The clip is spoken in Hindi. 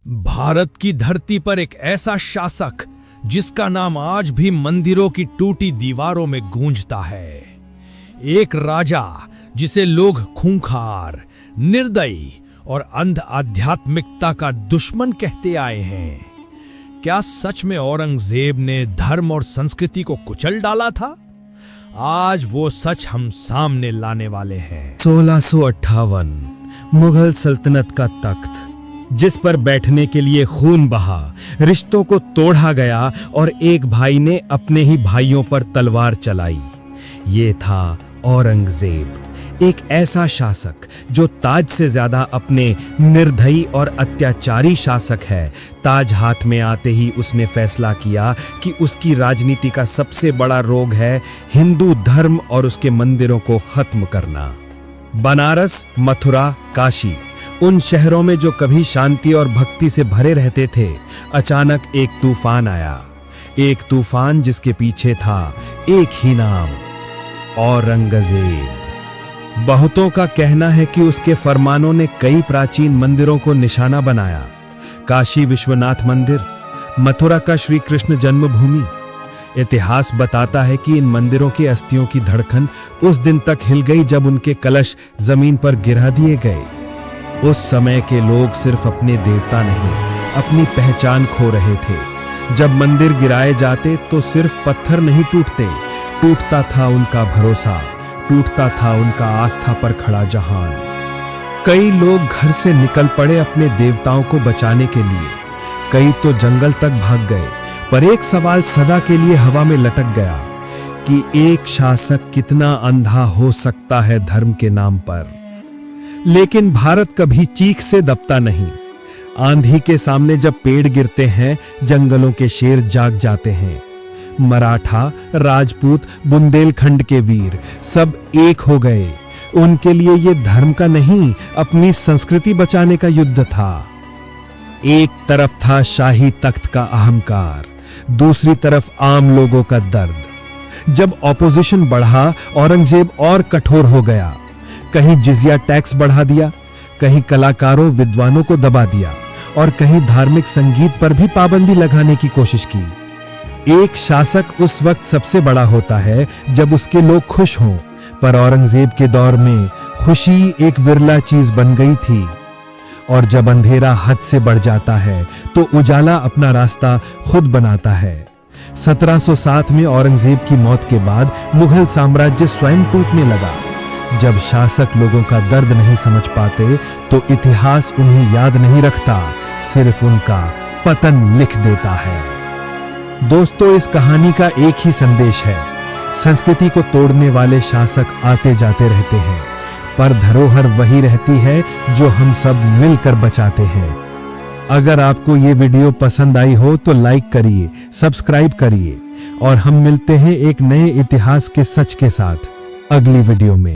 भारत की धरती पर एक ऐसा शासक जिसका नाम आज भी मंदिरों की टूटी दीवारों में गूंजता है। एक राजा जिसे लोग खूंखार, निर्दयी और अंध आध्यात्मिकता का दुश्मन कहते आए हैं। क्या सच में औरंगजेब ने धर्म और संस्कृति को कुचल डाला था? आज वो सच हम सामने लाने वाले हैं। 1658 मुगल सल्तनत का तख्त, जिस पर बैठने के लिए खून बहा, रिश्तों को तोड़ा गया और एक भाई ने अपने ही भाइयों पर तलवार चलाई। ये था औरंगजेब, एक ऐसा शासक जो ताज से ज्यादा अपने निर्दयी और अत्याचारी शासक है। ताज हाथ में आते ही उसने फैसला किया कि उसकी राजनीति का सबसे बड़ा रोग है हिंदू धर्म और उसके मंदिरों को खत्म करना। बनारस, मथुरा, काशी, उन शहरों में जो कभी शांति और भक्ति से भरे रहते थे, अचानक एक तूफान आया। एक तूफान जिसके पीछे था एक ही नाम, औरंगजेब। बहुतों का कहना है कि उसके फरमानों ने कई प्राचीन मंदिरों को निशाना बनाया। काशी विश्वनाथ मंदिर, मथुरा का श्री कृष्ण जन्मभूमि। इतिहास बताता है कि इन मंदिरों के अस्थियों की धड़कन उस दिन तक हिल गई जब उनके कलश जमीन पर गिरा दिए गए। उस समय के लोग सिर्फ अपने देवता नहीं, अपनी पहचान खो रहे थे। जब मंदिर गिराए जाते तो सिर्फ पत्थर नहीं टूटते, टूटता था उनका भरोसा, टूटता था उनका आस्था पर खड़ा जहान। कई लोग घर से निकल पड़े अपने देवताओं को बचाने के लिए, कई तो जंगल तक भाग गए। पर एक सवाल सदा के लिए हवा में लटक गया कि एक शासक कितना अंधा हो सकता है धर्म के नाम पर। लेकिन भारत कभी चीख से दबता नहीं। आंधी के सामने जब पेड़ गिरते हैं, जंगलों के शेर जाग जाते हैं। मराठा, राजपूत, बुंदेलखंड के वीर सब एक हो गए। उनके लिए ये धर्म का नहीं, अपनी संस्कृति बचाने का युद्ध था। एक तरफ था शाही तख्त का अहंकार, दूसरी तरफ आम लोगों का दर्द। जब ऑपोजिशन बढ़ा, औरंगजेब और कठोर हो गया। कहीं जिजिया टैक्स बढ़ा दिया, कहीं कलाकारों विद्वानों को दबा दिया और कहीं धार्मिक संगीत पर भी पाबंदी लगाने की कोशिश की। एक शासक उस वक्त सबसे बड़ा होता है जब उसके लोग खुश हों, पर औरंगजेब के दौर में खुशी एक विरला चीज बन गई थी। और जब अंधेरा हद से बढ़ जाता है तो उजाला अपना रास्ता खुद बनाता है। 1707 में औरंगजेब की मौत के बाद मुगल साम्राज्य स्वयं टूटने लगा। जब शासक लोगों का दर्द नहीं समझ पाते तो इतिहास उन्हें याद नहीं रखता, सिर्फ उनका पतन लिख देता है। दोस्तों, इस कहानी का एक ही संदेश है, संस्कृति को तोड़ने वाले शासक आते जाते रहते हैं, पर धरोहर वही रहती है जो हम सब मिलकर बचाते हैं। अगर आपको ये वीडियो पसंद आई हो तो लाइक करिए, सब्सक्राइब करिए और हम मिलते हैं एक नए इतिहास के सच के साथ अगली वीडियो में।